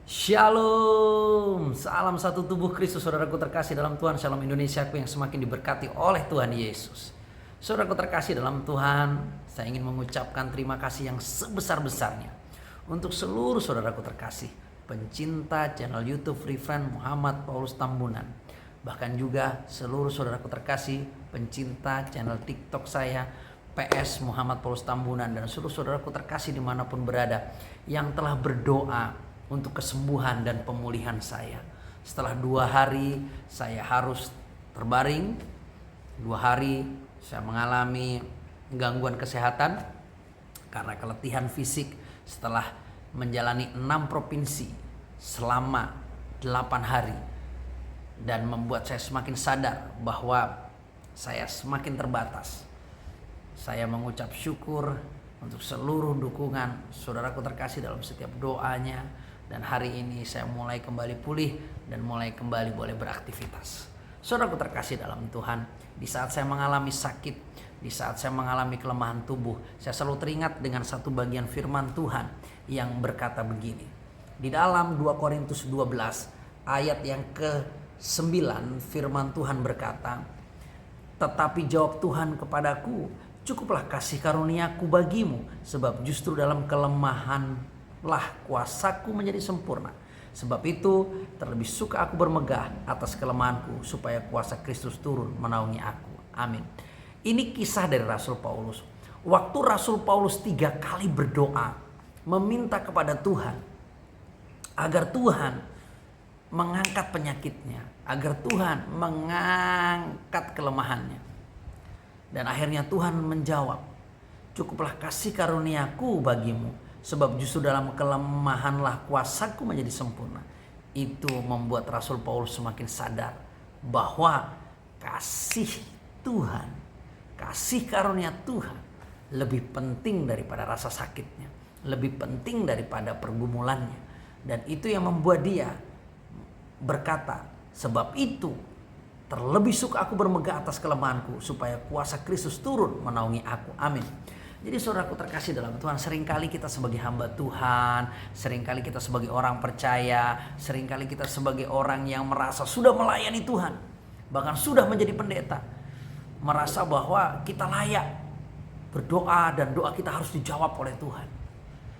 Shalom, salam satu tubuh Kristus, saudaraku terkasih dalam Tuhan. Shalom Indonesiaku yang semakin diberkati oleh Tuhan Yesus. Saudaraku terkasih dalam Tuhan, saya ingin mengucapkan terima kasih yang sebesar-besarnya untuk seluruh saudaraku terkasih, pencinta channel YouTube Free Friend Muhammad Paulus Tambunan. Bahkan juga seluruh saudaraku terkasih, pencinta channel TikTok saya PS Muhammad Paulus Tambunan, dan seluruh saudaraku terkasih dimanapun berada yang telah berdoa untuk kesembuhan dan pemulihan saya. Setelah 2 hari saya harus terbaring, 2 hari saya mengalami gangguan kesehatan karena keletihan fisik setelah menjalani 6 provinsi selama 8 hari, dan membuat saya semakin sadar bahwa saya semakin terbatas. Saya mengucap syukur untuk seluruh dukungan saudaraku terkasih dalam setiap doanya. Dan hari ini saya mulai kembali pulih dan mulai kembali boleh beraktivitas. Saudaraku terkasih dalam Tuhan, di saat saya mengalami sakit, di saat saya mengalami kelemahan tubuh, saya selalu teringat dengan satu bagian firman Tuhan yang berkata begini. Di dalam 2 Korintus 12 ayat yang ke-9, firman Tuhan berkata, "Tetapi jawab Tuhan kepadaku, cukuplah kasih karuniaku bagimu, sebab justru dalam kelemahan lah kuasaku menjadi sempurna. Sebab itu terlebih suka aku bermegah atas kelemahanku, supaya kuasa Kristus turun menaungi aku." Amin. Ini kisah dari Rasul Paulus. Waktu Rasul Paulus 3 kali berdoa meminta kepada Tuhan agar Tuhan mengangkat penyakitnya, agar Tuhan mengangkat kelemahannya. Dan akhirnya Tuhan menjawab, "Cukuplah kasih karuniaku bagimu, sebab justru dalam kelemahanlah kuasaku menjadi sempurna." Itu membuat Rasul Paulus semakin sadar bahwa kasih Tuhan, kasih karunia Tuhan lebih penting daripada rasa sakitnya, lebih penting daripada pergumulannya. Dan itu yang membuat dia berkata, "Sebab itu terlebih suka aku bermegah atas kelemahanku, supaya kuasa Kristus turun menaungi aku." Amin. Jadi saudaraku terkasih dalam Tuhan, seringkali kita sebagai hamba Tuhan, seringkali kita sebagai orang percaya, seringkali kita sebagai orang yang merasa sudah melayani Tuhan, bahkan sudah menjadi pendeta, merasa bahwa kita layak berdoa dan doa kita harus dijawab oleh Tuhan.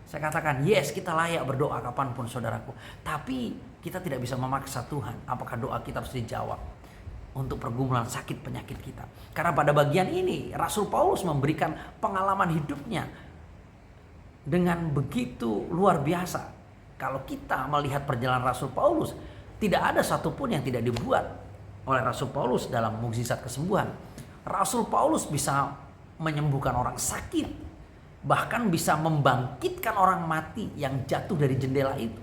Saya katakan, yes, kita layak berdoa kapanpun saudaraku, tapi kita tidak bisa memaksa Tuhan apakah doa kita harus dijawab untuk pergumulan sakit penyakit kita. Karena pada bagian ini Rasul Paulus memberikan pengalaman hidupnya dengan begitu luar biasa. Kalau kita melihat perjalanan Rasul Paulus, tidak ada satupun yang tidak dibuat oleh Rasul Paulus dalam mukjizat kesembuhan. Rasul Paulus bisa menyembuhkan orang sakit, bahkan bisa membangkitkan orang mati yang jatuh dari jendela itu.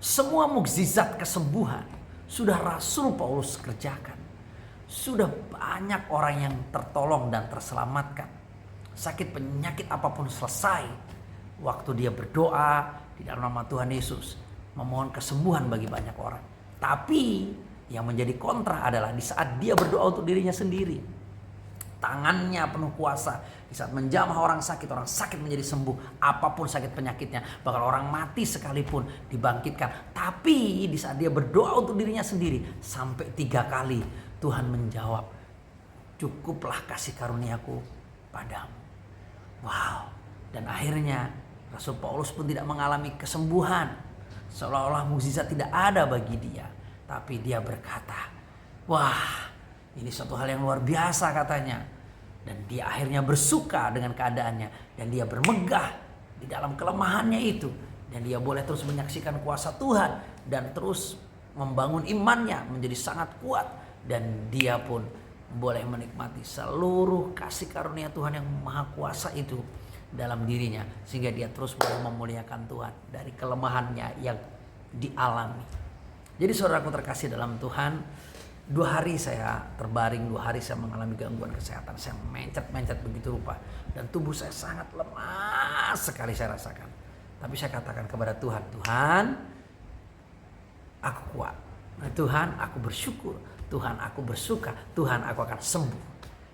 Semua mukjizat kesembuhan sudah Rasul Paulus kerjakan. Sudah banyak orang yang tertolong dan terselamatkan. Sakit penyakit apapun selesai waktu dia berdoa di dalam nama Tuhan Yesus, memohon kesembuhan bagi banyak orang. Tapi yang menjadi kontra adalah di saat dia berdoa untuk dirinya sendiri, tangannya penuh kuasa. Di saat menjamah orang sakit menjadi sembuh. Apapun sakit penyakitnya, bahkan orang mati sekalipun dibangkitkan. Tapi di saat dia berdoa untuk dirinya sendiri, sampai 3 kali Tuhan menjawab, "Cukuplah kasih karuniaku padamu." Wow. Dan akhirnya Rasul Paulus pun tidak mengalami kesembuhan, seolah-olah mukjizat tidak ada bagi dia. Tapi dia berkata, "Wah, ini suatu hal yang luar biasa," katanya. Dan dia akhirnya bersuka dengan keadaannya, dan dia bermegah di dalam kelemahannya itu, dan dia boleh terus menyaksikan kuasa Tuhan dan terus membangun imannya menjadi sangat kuat, dan dia pun boleh menikmati seluruh kasih karunia Tuhan yang maha kuasa itu dalam dirinya, sehingga dia terus boleh memuliakan Tuhan dari kelemahannya yang dialami. Jadi saudaraku terkasih dalam Tuhan, 2 hari saya terbaring, 2 hari saya mengalami gangguan kesehatan. Saya mencet begitu rupa, dan tubuh saya sangat lemas sekali saya rasakan. Tapi saya katakan kepada Tuhan, "Tuhan, aku kuat. Tuhan, aku bersyukur. Tuhan, aku bersuka. Tuhan, aku akan sembuh."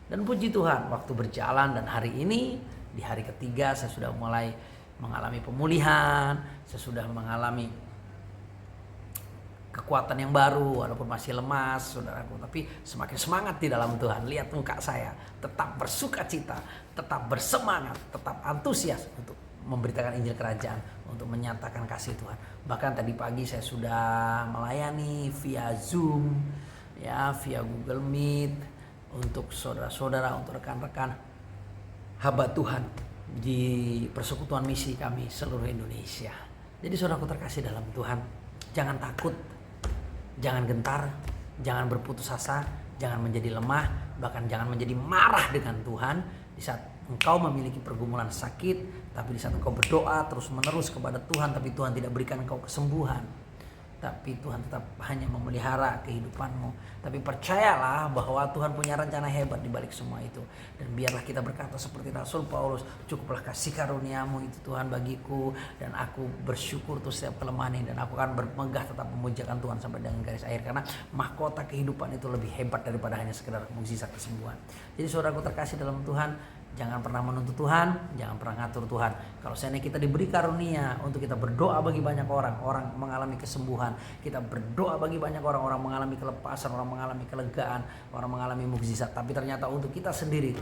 Dan puji Tuhan, waktu berjalan dan hari ini, di hari ketiga saya sudah mulai mengalami pemulihan. Saya sudah mengalami kekuatan yang baru walaupun masih lemas saudaraku, tapi semakin semangat di dalam Tuhan. Lihat muka saya, tetap bersuka cita, tetap bersemangat, tetap antusias untuk memberitakan Injil Kerajaan, untuk menyatakan kasih Tuhan. Bahkan tadi pagi saya sudah melayani via Zoom, ya, via Google Meet untuk saudara-saudara, untuk rekan-rekan hamba Tuhan di persekutuan misi kami seluruh Indonesia. Jadi saudaraku terkasih dalam Tuhan, jangan takut, jangan gentar, jangan berputus asa, jangan menjadi lemah, bahkan jangan menjadi marah dengan Tuhan di saat engkau memiliki pergumulan sakit, tapi di saat engkau berdoa terus menerus kepada Tuhan, tapi Tuhan tidak berikan engkau kesembuhan. Tapi Tuhan tetap hanya memelihara kehidupanmu. Tapi percayalah bahwa Tuhan punya rencana hebat di balik semua itu. Dan biarlah kita berkata seperti Rasul Paulus, cukuplah kasih karuniamu itu Tuhan bagiku, dan aku bersyukur tuh setiap kelemahan ini, dan aku akan bermegah tetap memujakan Tuhan sampai dengan garis akhir. Karena mahkota kehidupan itu lebih hebat daripada hanya sekedar mukjizat kesembuhan. Jadi saudaraku terkasih dalam Tuhan, jangan pernah menuntut Tuhan, jangan pernah ngatur Tuhan. Kalau seandainya kita diberi karunia untuk kita berdoa bagi banyak orang, orang mengalami kesembuhan, kita berdoa bagi banyak orang, orang mengalami kelepasan, orang mengalami kelegaan, orang mengalami mukjizat. Tapi ternyata untuk kita sendiri,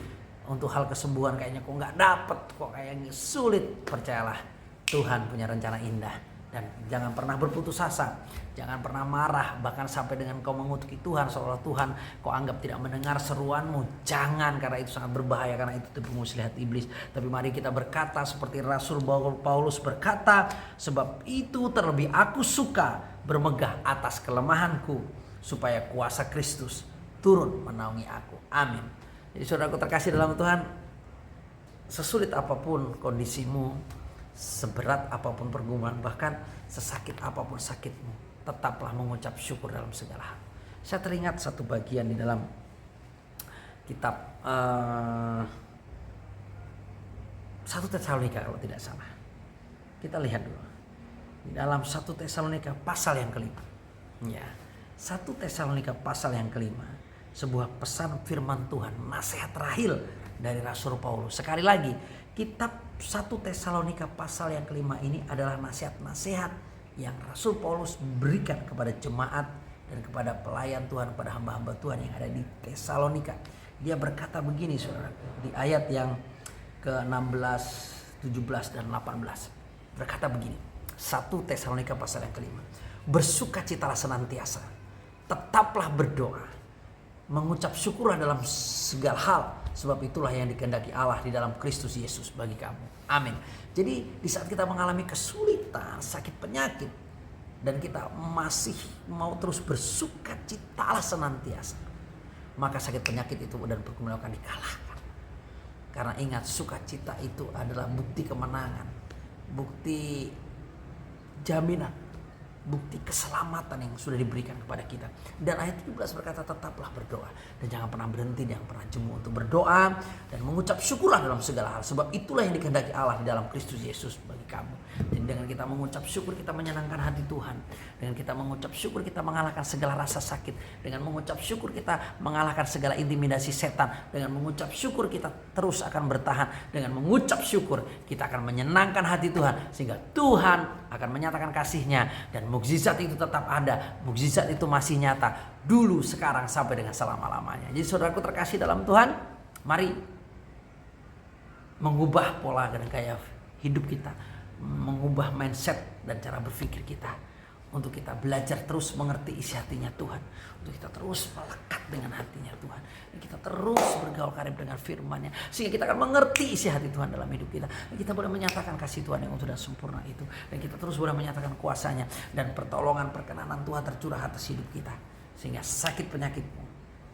untuk hal kesembuhan kayaknya kok nggak dapet, kok kayaknya sulit. Percayalah, Tuhan punya rencana indah. Dan jangan pernah berputus asa, jangan pernah marah, bahkan sampai dengan kau mengutuki Tuhan seolah Tuhan kau anggap tidak mendengar seruanmu. Jangan, karena itu sangat berbahaya, karena itu tipu muslihat iblis. Tapi mari kita berkata seperti Rasul Paulus berkata, sebab itu terlebih aku suka bermegah atas kelemahanku, supaya kuasa Kristus turun menaungi aku. Amin. Jadi saudaraku terkasih dalam Tuhan, sesulit apapun kondisimu, seberat apapun pergumulan, bahkan sesakit apapun sakitmu, tetaplah mengucap syukur dalam segala hal. Saya teringat satu bagian di dalam kitab 1 Tesalonika kalau tidak salah. Kita lihat dulu. Di dalam 1 Tesalonika pasal yang kelima. Ya, 1 Tesalonika pasal yang kelima. Sebuah pesan firman Tuhan, nasihat terakhir dari Rasul Paulus. Sekali lagi, kitab 1 Tesalonika pasal yang kelima ini adalah nasihat-nasihat yang Rasul Paulus berikan kepada jemaat dan kepada pelayan Tuhan, kepada hamba-hamba Tuhan yang ada di Tesalonika. Dia berkata begini saudara, di ayat yang ke-16, 17 dan 18. Berkata begini, 1 Tesalonika pasal yang kelima. Bersukacitalah senantiasa, tetaplah berdoa, mengucap syukurlah dalam segala hal, sebab itulah yang dikehendaki Allah di dalam Kristus Yesus bagi kamu. Amin. Jadi di saat kita mengalami kesulitan, sakit penyakit, dan kita masih mau terus bersukacitalah senantiasa, maka sakit penyakit itu dan pergumulan akan dikalahkan. Karena ingat, sukacita itu adalah bukti kemenangan, bukti jaminan, bukti keselamatan yang sudah diberikan kepada kita. Dan ayat 17 berkata, tetaplah berdoa dan jangan pernah berhenti, jangan pernah jemu untuk berdoa dan mengucap syukurlah dalam segala hal, sebab itulah yang dikehendaki Allah di dalam Kristus Yesus bagi kamu. Dan dengan kita mengucap syukur, kita menyenangkan hati Tuhan. Dengan kita mengucap syukur, kita mengalahkan segala rasa sakit. Dengan mengucap syukur, kita mengalahkan segala intimidasi setan. Dengan mengucap syukur, kita terus akan bertahan. Dengan mengucap syukur, kita akan menyenangkan hati Tuhan, sehingga Tuhan akan menyatakan kasih-Nya, dan mukjizat itu tetap ada. Mukjizat itu masih nyata dulu, sekarang, sampai dengan selama-lamanya. Jadi saudaraku terkasih dalam Tuhan, mari mengubah pola dan gaya hidup kita, mengubah mindset dan cara berpikir kita, untuk kita belajar terus mengerti isi hatinya Tuhan, untuk kita terus melekat dengan hatinya Tuhan, dan kita terus bergaul karib dengan firman-Nya, sehingga kita akan mengerti isi hati Tuhan dalam hidup kita, dan kita boleh menyatakan kasih Tuhan yang utuh dan sempurna itu, dan kita terus boleh menyatakan kuasa-Nya, dan pertolongan perkenanan Tuhan tercurah atas hidup kita, sehingga sakit penyakitmu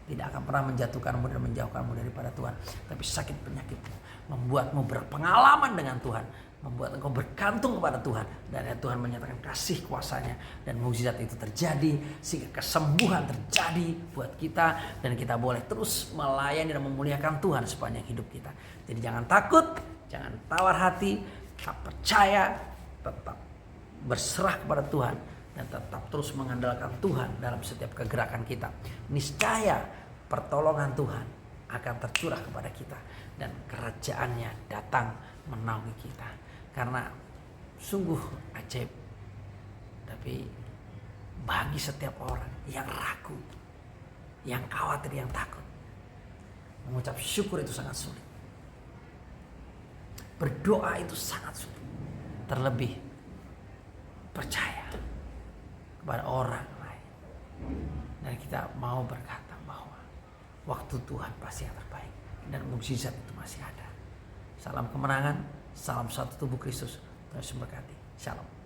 tidak akan pernah menjatuhkanmu dan menjauhkanmu daripada Tuhan, tapi sakit penyakitmu membuatmu berpengalaman dengan Tuhan, membuat engkau bergantung kepada Tuhan, dan Tuhan menyatakan kasih kuasa-Nya, dan mukjizat itu terjadi, sehingga kesembuhan terjadi buat kita, dan kita boleh terus melayani dan memuliakan Tuhan sepanjang hidup kita. Jadi jangan takut, jangan tawar hati, tetap percaya, tetap berserah kepada Tuhan, dan tetap terus mengandalkan Tuhan dalam setiap kegerakan kita. Niscaya pertolongan Tuhan akan tercurah kepada kita, dan kerajaan-Nya datang menaungi kita. Karena sungguh ajaib, tapi bagi setiap orang yang ragu, yang khawatir, yang takut, mengucap syukur itu sangat sulit. Berdoa itu sangat sulit. Terlebih percaya kepada orang lain. Dan kita mau berkata bahwa waktu Tuhan pasti yang terbaik. Dan mukjizat itu masih ada. Salam kemenangan, salam satu tubuh Kristus. Tuhan Yesus memberkati. Shalom.